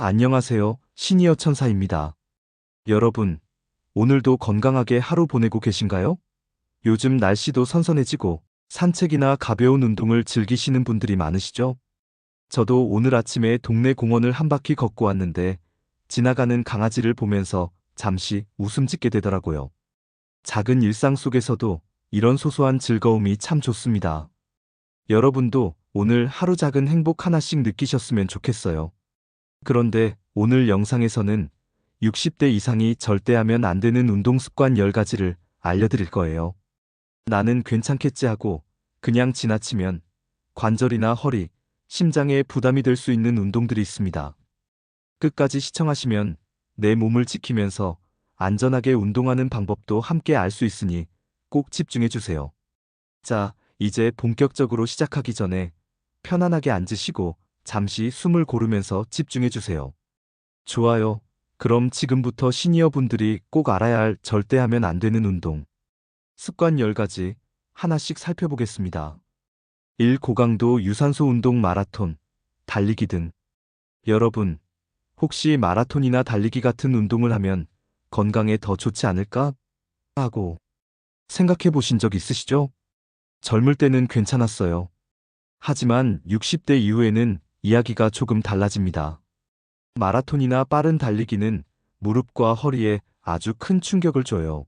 안녕하세요. 시니어 천사입니다. 여러분, 오늘도 건강하게 하루 보내고 계신가요? 요즘 날씨도 선선해지고 산책이나 가벼운 운동을 즐기시는 분들이 많으시죠? 저도 오늘 아침에 동네 공원을 한 바퀴 걷고 왔는데 지나가는 강아지를 보면서 잠시 웃음 짓게 되더라고요. 작은 일상 속에서도 이런 소소한 즐거움이 참 좋습니다. 여러분도 오늘 하루 작은 행복 하나씩 느끼셨으면 좋겠어요. 그런데 오늘 영상에서는 60대 이상이 절대 하면 안 되는 운동 습관 10가지를 알려드릴 거예요. 나는 괜찮겠지 하고 그냥 지나치면 관절이나 허리, 심장에 부담이 될 수 있는 운동들이 있습니다. 끝까지 시청하시면 내 몸을 지키면서 안전하게 운동하는 방법도 함께 알 수 있으니 꼭 집중해 주세요. 자, 이제 본격적으로 시작하기 전에 편안하게 앉으시고 잠시 숨을 고르면서 집중해 주세요. 좋아요. 그럼 지금부터 시니어 분들이 꼭 알아야 할 절대 하면 안 되는 운동. 습관 10가지 하나씩 살펴보겠습니다. 1. 고강도 유산소 운동 마라톤, 달리기 등. 여러분, 혹시 마라톤이나 달리기 같은 운동을 하면 건강에 더 좋지 않을까? 하고 생각해 보신 적 있으시죠? 젊을 때는 괜찮았어요. 하지만 60대 이후에는 이야기가 조금 달라집니다. 마라톤이나 빠른 달리기는 무릎과 허리에 아주 큰 충격을 줘요.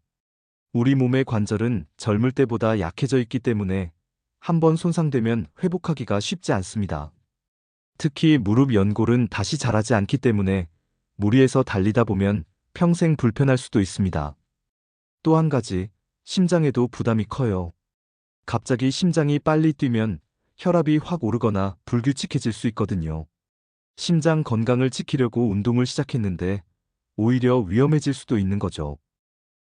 우리 몸의 관절은 젊을 때보다 약해져 있기 때문에 한번 손상되면 회복하기가 쉽지 않습니다. 특히 무릎 연골은 다시 자라지 않기 때문에 무리해서 달리다 보면 평생 불편할 수도 있습니다. 또 한 가지, 심장에도 부담이 커요. 갑자기 심장이 빨리 뛰면 혈압이 확 오르거나 불규칙해질 수 있거든요. 심장 건강을 지키려고 운동을 시작했는데 오히려 위험해질 수도 있는 거죠.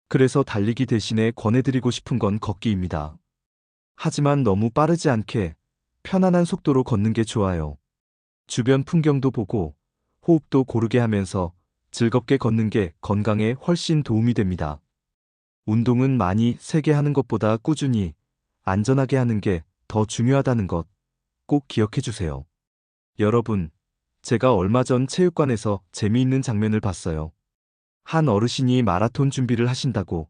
그래서 달리기 대신에 권해드리고 싶은 건 걷기입니다. 하지만 너무 빠르지 않게 편안한 속도로 걷는 게 좋아요. 주변 풍경도 보고 호흡도 고르게 하면서 즐겁게 걷는 게 건강에 훨씬 도움이 됩니다. 운동은 많이 세게 하는 것보다 꾸준히 안전하게 하는 게 더 중요하다는 것 꼭 기억해 주세요. 여러분, 제가 얼마 전 체육관에서 재미있는 장면을 봤어요. 한 어르신이 마라톤 준비를 하신다고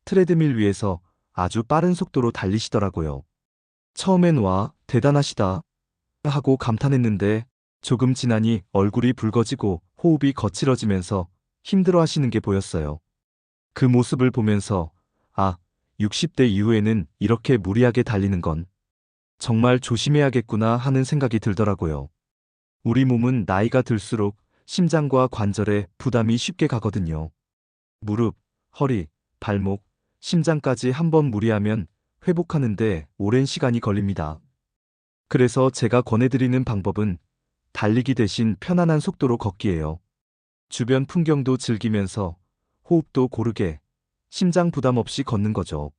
트레드밀 위에서 아주 빠른 속도로 달리시더라고요. 처음엔 와, 대단하시다 하고 감탄했는데 조금 지나니 얼굴이 붉어지고 호흡이 거칠어지면서 힘들어 하시는 게 보였어요. 그 모습을 보면서 60대 이후에는 이렇게 무리하게 달리는 건 정말 조심해야겠구나 하는 생각이 들더라고요. 우리 몸은 나이가 들수록 심장과 관절에 부담이 쉽게 가거든요. 무릎, 허리, 발목, 심장까지 한번 무리하면 회복하는데 오랜 시간이 걸립니다. 그래서 제가 권해드리는 방법은 달리기 대신 편안한 속도로 걷기예요. 주변 풍경도 즐기면서 호흡도 고르게, 심장 부담 없이 걷는 거죠.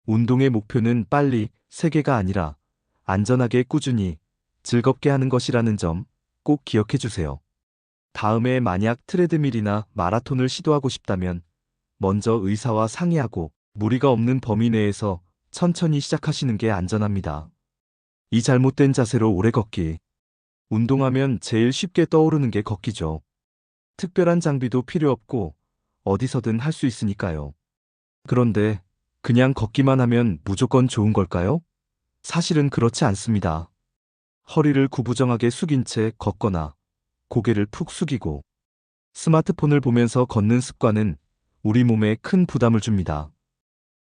운동의 목표는 빨리, 세게가 아니라 안전하게 꾸준히, 즐겁게 하는 것이라는 점 꼭 기억해 주세요. 다음에 만약 트레드밀이나 마라톤을 시도하고 싶다면 먼저 의사와 상의하고 무리가 없는 범위 내에서 천천히 시작하시는 게 안전합니다. 이 잘못된 자세로 오래 걷기. 운동하면 제일 쉽게 떠오르는 게 걷기죠. 특별한 장비도 필요 없고 어디서든 할 수 있으니까요. 그런데 그냥 걷기만 하면 무조건 좋은 걸까요? 사실은 그렇지 않습니다. 허리를 구부정하게 숙인 채 걷거나 고개를 푹 숙이고 스마트폰을 보면서 걷는 습관은 우리 몸에 큰 부담을 줍니다.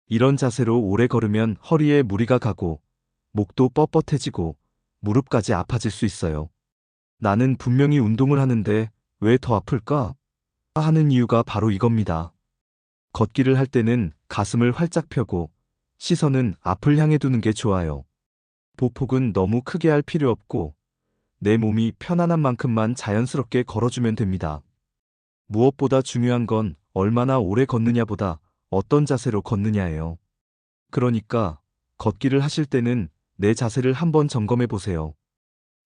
이런 자세로 오래 걸으면 허리에 무리가 가고 목도 뻣뻣해지고 무릎까지 아파질 수 있어요. 나는 분명히 운동을 하는데 왜 더 아플까? 하는 이유가 바로 이겁니다. 걷기를 할 때는 가슴을 활짝 펴고 시선은 앞을 향해 두는 게 좋아요. 보폭은 너무 크게 할 필요 없고 내 몸이 편안한 만큼만 자연스럽게 걸어주면 됩니다. 무엇보다 중요한 건 얼마나 오래 걷느냐보다 어떤 자세로 걷느냐예요. 그러니까 걷기를 하실 때는 내 자세를 한번 점검해 보세요.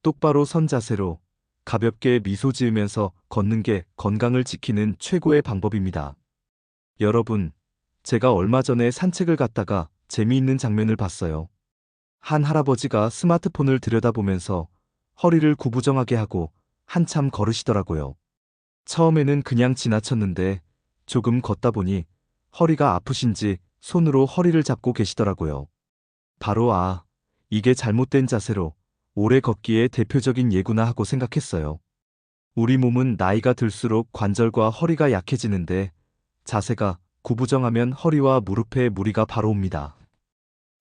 똑바로 선 자세로 가볍게 미소 지으면서 걷는 게 건강을 지키는 최고의 방법입니다. 여러분, 제가 얼마 전에 산책을 갔다가 재미있는 장면을 봤어요. 한 할아버지가 스마트폰을 들여다보면서 허리를 구부정하게 하고 한참 걸으시더라고요. 처음에는 그냥 지나쳤는데 조금 걷다 보니 허리가 아프신지 손으로 허리를 잡고 계시더라고요. 바로 이게 잘못된 자세로 오래 걷기에 대표적인 예구나 하고 생각했어요. 우리 몸은 나이가 들수록 관절과 허리가 약해지는데 자세가 구부정하면 허리와 무릎에 무리가 바로 옵니다.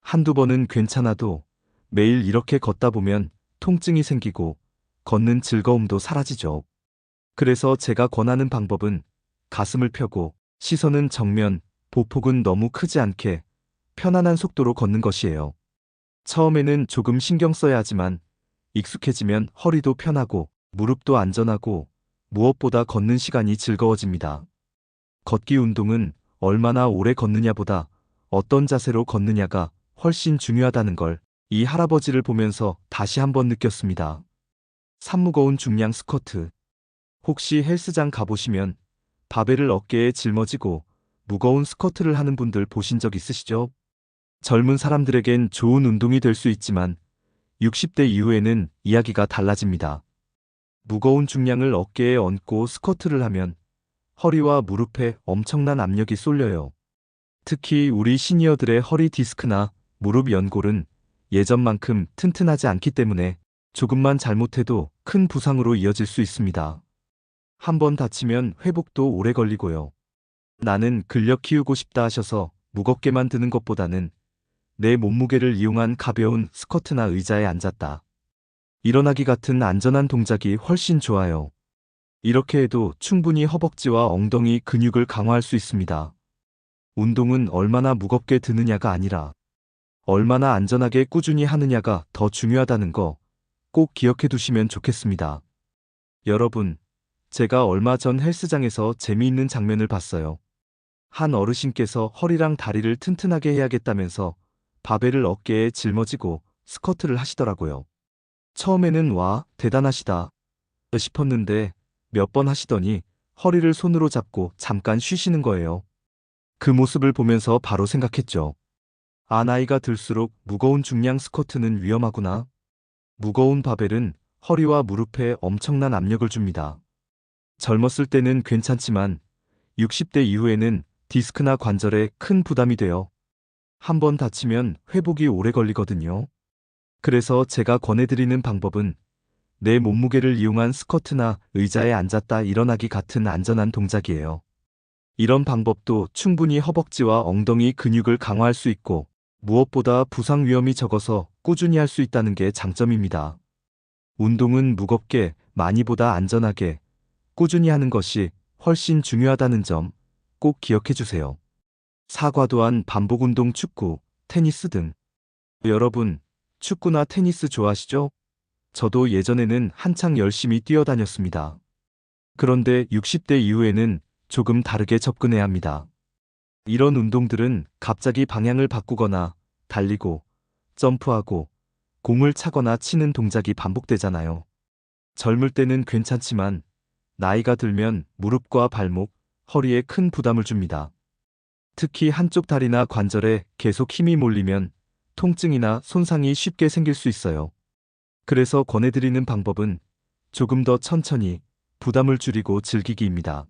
한두 번은 괜찮아도 매일 이렇게 걷다 보면 통증이 생기고 걷는 즐거움도 사라지죠. 그래서 제가 권하는 방법은 가슴을 펴고 시선은 정면, 보폭은 너무 크지 않게 편안한 속도로 걷는 것이에요. 처음에는 조금 신경 써야 하지만 익숙해지면 허리도 편하고 무릎도 안전하고 무엇보다 걷는 시간이 즐거워집니다. 걷기 운동은 얼마나 오래 걷느냐보다 어떤 자세로 걷느냐가 훨씬 중요하다는 걸 이 할아버지를 보면서 다시 한번 느꼈습니다. 산무거운 중량 스쿼트. 혹시 헬스장 가보시면 바벨을 어깨에 짊어지고 무거운 스쿼트를 하는 분들 보신 적 있으시죠? 젊은 사람들에겐 좋은 운동이 될 수 있지만 60대 이후에는 이야기가 달라집니다. 무거운 중량을 어깨에 얹고 스쿼트를 하면 허리와 무릎에 엄청난 압력이 쏠려요. 특히 우리 시니어들의 허리 디스크나 무릎 연골은 예전만큼 튼튼하지 않기 때문에 조금만 잘못해도 큰 부상으로 이어질 수 있습니다. 한번 다치면 회복도 오래 걸리고요. 나는 근력 키우고 싶다 하셔서 무겁게만 드는 것보다는 내 몸무게를 이용한 가벼운 스쿼트나 의자에 앉았다 일어나기 같은 안전한 동작이 훨씬 좋아요. 이렇게 해도 충분히 허벅지와 엉덩이 근육을 강화할 수 있습니다. 운동은 얼마나 무겁게 드느냐가 아니라 얼마나 안전하게 꾸준히 하느냐가 더 중요하다는 거 꼭 기억해 두시면 좋겠습니다. 여러분, 제가 얼마 전 헬스장에서 재미있는 장면을 봤어요. 한 어르신께서 허리랑 다리를 튼튼하게 해야겠다면서 바벨을 어깨에 짊어지고 스쿼트를 하시더라고요. 처음에는 대단하시다 싶었는데 몇 번 하시더니 허리를 손으로 잡고 잠깐 쉬시는 거예요. 그 모습을 보면서 바로 생각했죠. 나이가 들수록 무거운 중량 스쿼트는 위험하구나. 무거운 바벨은 허리와 무릎에 엄청난 압력을 줍니다. 젊었을 때는 괜찮지만 60대 이후에는 디스크나 관절에 큰 부담이 돼요. 한번 다치면 회복이 오래 걸리거든요. 그래서 제가 권해드리는 방법은 내 몸무게를 이용한 스쿼트나 의자에 앉았다 일어나기 같은 안전한 동작이에요. 이런 방법도 충분히 허벅지와 엉덩이 근육을 강화할 수 있고 무엇보다 부상 위험이 적어서 꾸준히 할 수 있다는 게 장점입니다. 운동은 무겁게 많이보다 안전하게 꾸준히 하는 것이 훨씬 중요하다는 점 꼭 기억해 주세요. 사과도한 반복 운동 축구, 테니스 등. 여러분, 축구나 테니스 좋아하시죠? 저도 예전에는 한창 열심히 뛰어다녔습니다. 그런데 60대 이후에는 조금 다르게 접근해야 합니다. 이런 운동들은 갑자기 방향을 바꾸거나 달리고 점프하고 공을 차거나 치는 동작이 반복되잖아요. 젊을 때는 괜찮지만 나이가 들면 무릎과 발목, 허리에 큰 부담을 줍니다. 특히 한쪽 다리나 관절에 계속 힘이 몰리면 통증이나 손상이 쉽게 생길 수 있어요. 그래서 권해드리는 방법은 조금 더 천천히 부담을 줄이고 즐기기입니다.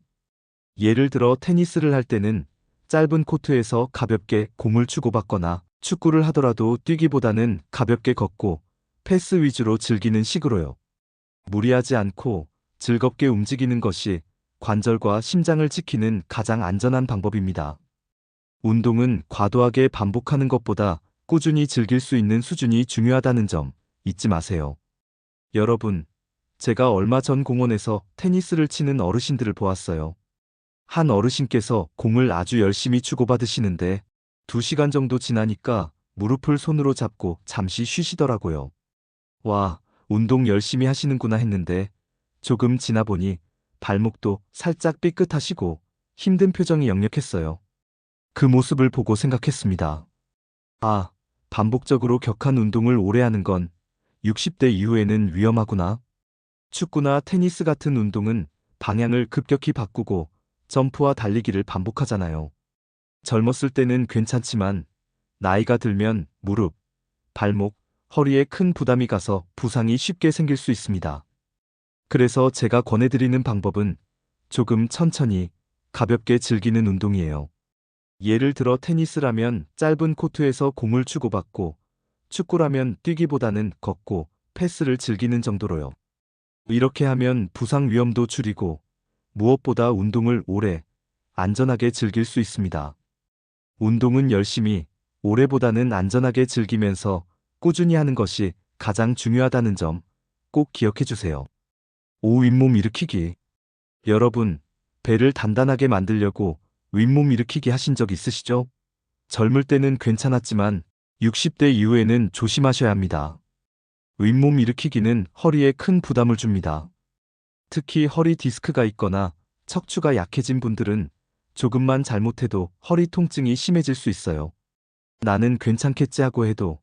예를 들어 테니스를 할 때는 짧은 코트에서 가볍게 공을 주고받거나 축구를 하더라도 뛰기보다는 가볍게 걷고 패스 위주로 즐기는 식으로요. 무리하지 않고 즐겁게 움직이는 것이 관절과 심장을 지키는 가장 안전한 방법입니다. 운동은 과도하게 반복하는 것보다 꾸준히 즐길 수 있는 수준이 중요하다는 점 잊지 마세요. 여러분, 제가 얼마 전 공원에서 테니스를 치는 어르신들을 보았어요. 한 어르신께서 공을 아주 열심히 주고받으시는데 2시간 정도 지나니까 무릎을 손으로 잡고 잠시 쉬시더라고요. 운동 열심히 하시는구나 했는데 조금 지나 보니 발목도 살짝 삐끗하시고 힘든 표정이 역력했어요. 그 모습을 보고 생각했습니다. 반복적으로 격한 운동을 오래 하는 건 60대 이후에는 위험하구나. 축구나 테니스 같은 운동은 방향을 급격히 바꾸고 점프와 달리기를 반복하잖아요. 젊었을 때는 괜찮지만 나이가 들면 무릎, 발목, 허리에 큰 부담이 가서 부상이 쉽게 생길 수 있습니다. 그래서 제가 권해드리는 방법은 조금 천천히, 가볍게 즐기는 운동이에요. 예를 들어 테니스라면 짧은 코트에서 공을 주고받고, 축구라면 뛰기보다는 걷고 패스를 즐기는 정도로요. 이렇게 하면 부상 위험도 줄이고 무엇보다 운동을 오래, 안전하게 즐길 수 있습니다. 운동은 열심히, 오래보다는 안전하게 즐기면서 꾸준히 하는 것이 가장 중요하다는 점 꼭 기억해 주세요. 윗몸 일으키기. 여러분, 배를 단단하게 만들려고 윗몸 일으키기 하신 적 있으시죠? 젊을 때는 괜찮았지만 60대 이후에는 조심하셔야 합니다. 윗몸 일으키기는 허리에 큰 부담을 줍니다. 특히 허리 디스크가 있거나 척추가 약해진 분들은 조금만 잘못해도 허리 통증이 심해질 수 있어요. 나는 괜찮겠지 하고 해도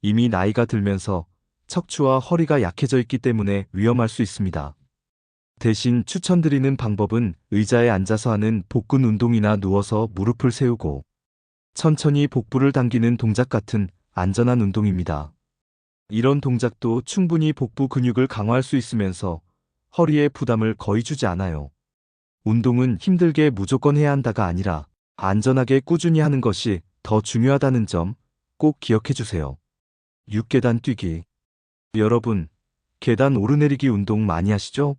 이미 나이가 들면서 척추와 허리가 약해져 있기 때문에 위험할 수 있습니다. 대신 추천드리는 방법은 의자에 앉아서 하는 복근 운동이나 누워서 무릎을 세우고 천천히 복부를 당기는 동작 같은 안전한 운동입니다. 이런 동작도 충분히 복부 근육을 강화할 수 있으면서 허리에 부담을 거의 주지 않아요. 운동은 힘들게 무조건 해야 한다가 아니라 안전하게 꾸준히 하는 것이 더 중요하다는 점 꼭 기억해 주세요. 6계단 뛰기. 여러분, 계단 오르내리기 운동 많이 하시죠?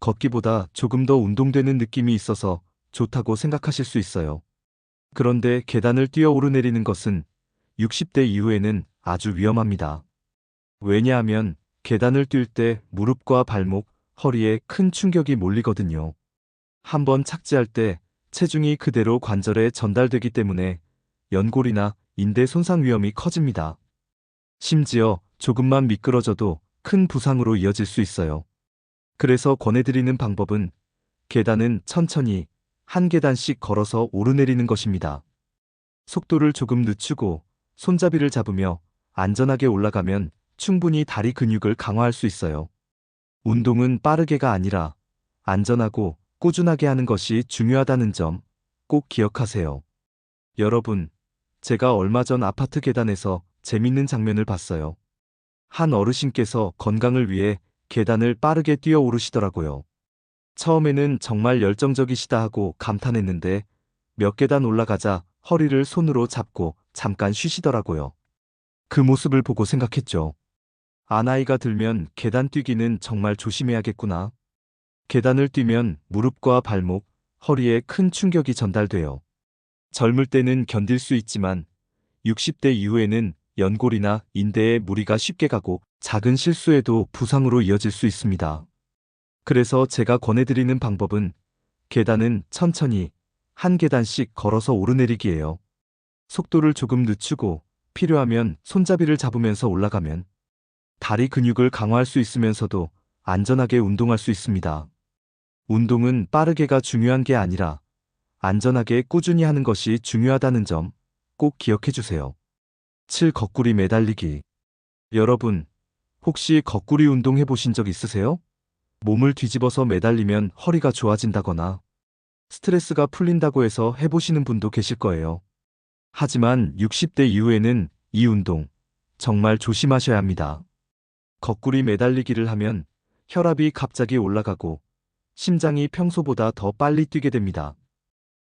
걷기보다 조금 더 운동되는 느낌이 있어서 좋다고 생각하실 수 있어요. 그런데 계단을 뛰어 오르내리는 것은 60대 이후에는 아주 위험합니다. 왜냐하면 계단을 뛸 때 무릎과 발목, 허리에 큰 충격이 몰리거든요. 한번 착지할 때 체중이 그대로 관절에 전달되기 때문에 연골이나 인대 손상 위험이 커집니다. 심지어 조금만 미끄러져도 큰 부상으로 이어질 수 있어요. 그래서 권해드리는 방법은 계단은 천천히 한 계단씩 걸어서 오르내리는 것입니다. 속도를 조금 늦추고 손잡이를 잡으며 안전하게 올라가면 충분히 다리 근육을 강화할 수 있어요. 운동은 빠르게가 아니라 안전하고 꾸준하게 하는 것이 중요하다는 점 꼭 기억하세요. 여러분, 제가 얼마 전 아파트 계단에서 재밌는 장면을 봤어요. 한 어르신께서 건강을 위해 계단을 빠르게 뛰어 오르시더라고요. 처음에는 정말 열정적이시다 하고 감탄했는데 몇 계단 올라가자 허리를 손으로 잡고 잠깐 쉬시더라고요. 그 모습을 보고 생각했죠. 나이가 들면 계단 뛰기는 정말 조심해야겠구나. 계단을 뛰면 무릎과 발목, 허리에 큰 충격이 전달돼요. 젊을 때는 견딜 수 있지만 60대 이후에는 연골이나 인대에 무리가 쉽게 가고 작은 실수에도 부상으로 이어질 수 있습니다. 그래서 제가 권해드리는 방법은 계단은 천천히 한 계단씩 걸어서 오르내리기예요. 속도를 조금 늦추고 필요하면 손잡이를 잡으면서 올라가면 다리 근육을 강화할 수 있으면서도 안전하게 운동할 수 있습니다. 운동은 빠르게가 중요한 게 아니라 안전하게 꾸준히 하는 것이 중요하다는 점 꼭 기억해 주세요. 7. 거꾸리 매달리기. 여러분, 혹시 거꾸리 운동 해보신 적 있으세요? 몸을 뒤집어서 매달리면 허리가 좋아진다거나 스트레스가 풀린다고 해서 해보시는 분도 계실 거예요. 하지만 60대 이후에는 이 운동 정말 조심하셔야 합니다. 거꾸리 매달리기를 하면 혈압이 갑자기 올라가고 심장이 평소보다 더 빨리 뛰게 됩니다.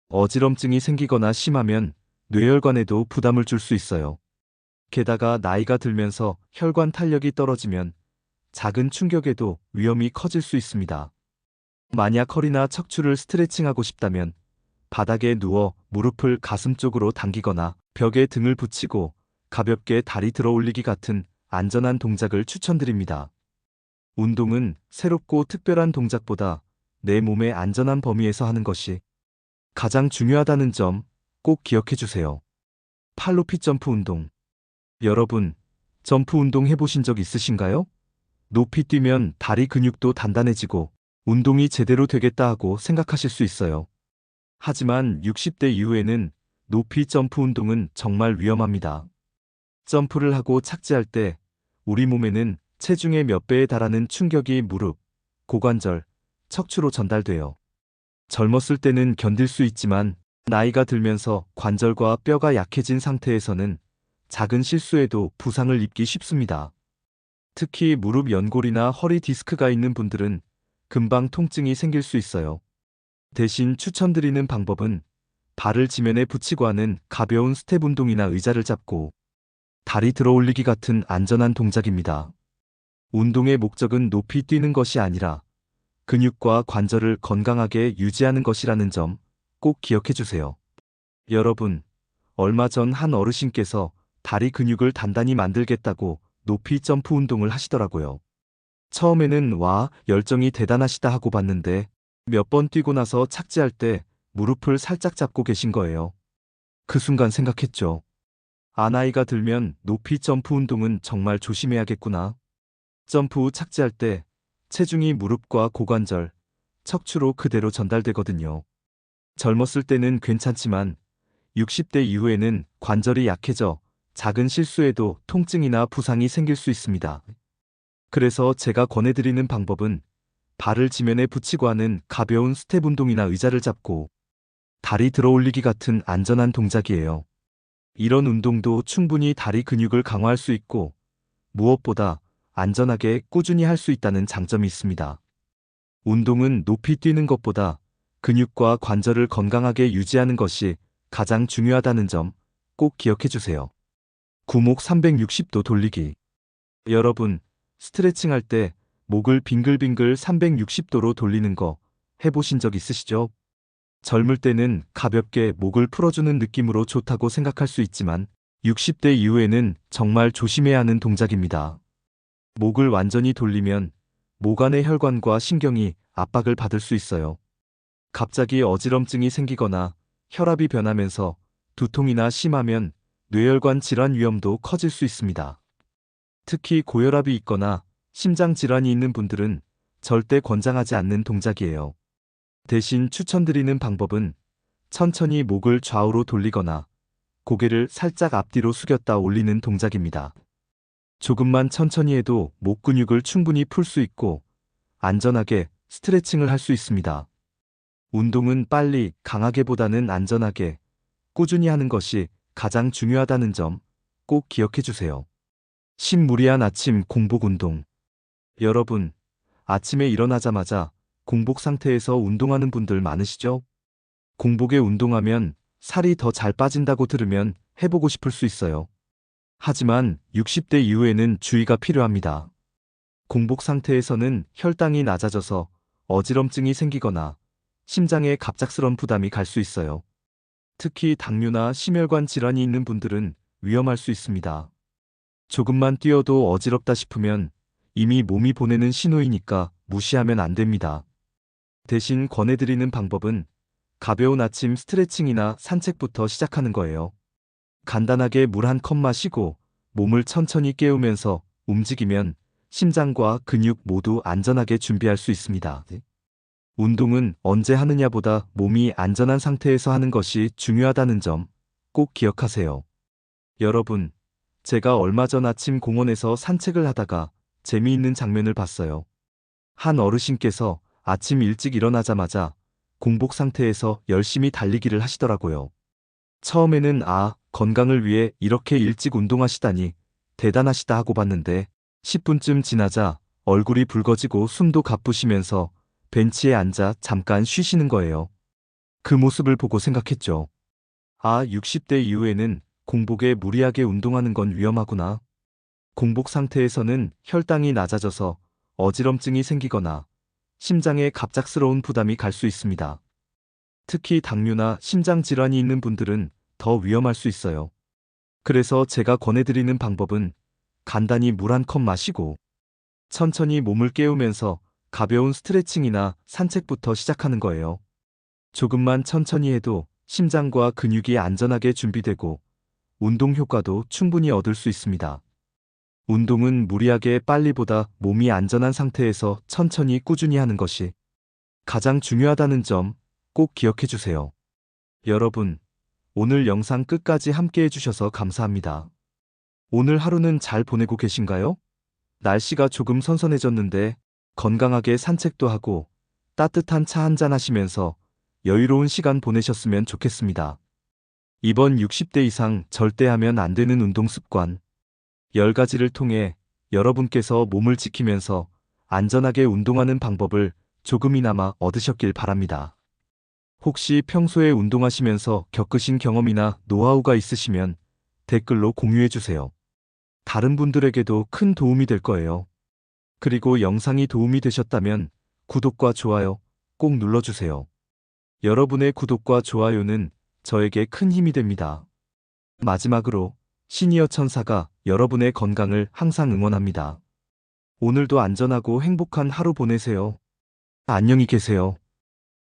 어지럼증이 생기거나 심하면 뇌혈관에도 부담을 줄 수 있어요. 게다가 나이가 들면서 혈관 탄력이 떨어지면 작은 충격에도 위험이 커질 수 있습니다. 만약 허리나 척추를 스트레칭하고 싶다면 바닥에 누워 무릎을 가슴 쪽으로 당기거나 벽에 등을 붙이고 가볍게 다리 들어 올리기 같은 안전한 동작을 추천드립니다. 운동은 새롭고 특별한 동작보다 내 몸의 안전한 범위에서 하는 것이 가장 중요하다는 점 꼭 기억해 주세요. 팔로피 점프 운동. 여러분, 점프 운동 해보신 적 있으신가요? 높이 뛰면 다리 근육도 단단해지고 운동이 제대로 되겠다 하고 생각하실 수 있어요. 하지만 60대 이후에는 높이 점프 운동은 정말 위험합니다. 점프를 하고 착지할 때 우리 몸에는 체중의 몇 배에 달하는 충격이 무릎, 고관절, 척추로 전달돼요. 젊었을 때는 견딜 수 있지만 나이가 들면서 관절과 뼈가 약해진 상태에서는 작은 실수에도 부상을 입기 쉽습니다. 특히 무릎 연골이나 허리 디스크가 있는 분들은 금방 통증이 생길 수 있어요. 대신 추천드리는 방법은 발을 지면에 붙이고 하는 가벼운 스텝 운동이나 의자를 잡고 다리 들어 올리기 같은 안전한 동작입니다. 운동의 목적은 높이 뛰는 것이 아니라 근육과 관절을 건강하게 유지하는 것이라는 점 꼭 기억해 주세요. 여러분, 얼마 전 한 어르신께서 다리 근육을 단단히 만들겠다고 높이 점프 운동을 하시더라고요. 처음에는 와, 열정이 대단하시다 하고 봤는데 몇 번 뛰고 나서 착지할 때 무릎을 살짝 잡고 계신 거예요. 그 순간 생각했죠. 아, 나이가 들면 높이 점프 운동은 정말 조심해야겠구나. 점프 후 착지할 때 체중이 무릎과 고관절, 척추로 그대로 전달되거든요. 젊었을 때는 괜찮지만 60대 이후에는 관절이 약해져 작은 실수에도 통증이나 부상이 생길 수 있습니다. 그래서 제가 권해드리는 방법은 발을 지면에 붙이고 하는 가벼운 스텝 운동이나 의자를 잡고 다리 들어 올리기 같은 안전한 동작이에요. 이런 운동도 충분히 다리 근육을 강화할 수 있고 무엇보다 안전하게 꾸준히 할 수 있다는 장점이 있습니다. 운동은 높이 뛰는 것보다 근육과 관절을 건강하게 유지하는 것이 가장 중요하다는 점 꼭 기억해 주세요. 구목 360도 돌리기. 여러분, 스트레칭 할 때 목을 빙글빙글 360도로 돌리는 거 해보신 적 있으시죠? 젊을 때는 가볍게 목을 풀어주는 느낌으로 좋다고 생각할 수 있지만 60대 이후에는 정말 조심해야 하는 동작입니다. 목을 완전히 돌리면 목 안의 혈관과 신경이 압박을 받을 수 있어요. 갑자기 어지럼증이 생기거나 혈압이 변하면서 두통이나 심하면 뇌혈관 질환 위험도 커질 수 있습니다. 특히 고혈압이 있거나 심장 질환이 있는 분들은 절대 권장하지 않는 동작이에요. 대신 추천드리는 방법은 천천히 목을 좌우로 돌리거나 고개를 살짝 앞뒤로 숙였다 올리는 동작입니다. 조금만 천천히 해도 목 근육을 충분히 풀 수 있고 안전하게 스트레칭을 할 수 있습니다. 운동은 빨리 강하게보다는 안전하게 꾸준히 하는 것이 가장 중요하다는 점 꼭 기억해 주세요. 신무리한 아침 공복 운동. 여러분, 아침에 일어나자마자 공복 상태에서 운동하는 분들 많으시죠? 공복에 운동하면 살이 더 잘 빠진다고 들으면 해보고 싶을 수 있어요. 하지만 60대 이후에는 주의가 필요합니다. 공복 상태에서는 혈당이 낮아져서 어지럼증이 생기거나 심장에 갑작스런 부담이 갈 수 있어요. 특히 당뇨나 심혈관 질환이 있는 분들은 위험할 수 있습니다. 조금만 뛰어도 어지럽다 싶으면 이미 몸이 보내는 신호이니까 무시하면 안 됩니다. 대신 권해드리는 방법은 가벼운 아침 스트레칭이나 산책부터 시작하는 거예요. 간단하게 물 한 컵 마시고 몸을 천천히 깨우면서 움직이면 심장과 근육 모두 안전하게 준비할 수 있습니다. 운동은 언제 하느냐보다 몸이 안전한 상태에서 하는 것이 중요하다는 점 꼭 기억하세요. 여러분, 제가 얼마 전 아침 공원에서 산책을 하다가 재미있는 장면을 봤어요. 한 어르신께서 아침 일찍 일어나자마자 공복 상태에서 열심히 달리기를 하시더라고요. 처음에는 건강을 위해 이렇게 일찍 운동하시다니 대단하시다 하고 봤는데 10분쯤 지나자 얼굴이 붉어지고 숨도 가쁘시면서 벤치에 앉아 잠깐 쉬시는 거예요. 그 모습을 보고 생각했죠. 60대 이후에는 공복에 무리하게 운동하는 건 위험하구나. 공복 상태에서는 혈당이 낮아져서 어지럼증이 생기거나 심장에 갑작스러운 부담이 갈 수 있습니다. 특히 당뇨나 심장 질환이 있는 분들은 더 위험할 수 있어요. 그래서 제가 권해드리는 방법은 간단히 물 한 컵 마시고 천천히 몸을 깨우면서 가벼운 스트레칭이나 산책부터 시작하는 거예요. 조금만 천천히 해도 심장과 근육이 안전하게 준비되고 운동 효과도 충분히 얻을 수 있습니다. 운동은 무리하게 빨리보다 몸이 안전한 상태에서 천천히 꾸준히 하는 것이 가장 중요하다는 점 꼭 기억해 주세요. 여러분, 오늘 영상 끝까지 함께 해주셔서 감사합니다. 오늘 하루는 잘 보내고 계신가요? 날씨가 조금 선선해졌는데 건강하게 산책도 하고 따뜻한 차 한잔 하시면서 여유로운 시간 보내셨으면 좋겠습니다. 이번 60대 이상 절대 하면 안 되는 운동 습관 10가지를 통해 여러분께서 몸을 지키면서 안전하게 운동하는 방법을 조금이나마 얻으셨길 바랍니다. 혹시 평소에 운동하시면서 겪으신 경험이나 노하우가 있으시면 댓글로 공유해 주세요. 다른 분들에게도 큰 도움이 될 거예요. 그리고 영상이 도움이 되셨다면 구독과 좋아요 꼭 눌러주세요. 여러분의 구독과 좋아요는 저에게 큰 힘이 됩니다. 마지막으로 시니어 천사가 여러분의 건강을 항상 응원합니다. 오늘도 안전하고 행복한 하루 보내세요. 안녕히 계세요.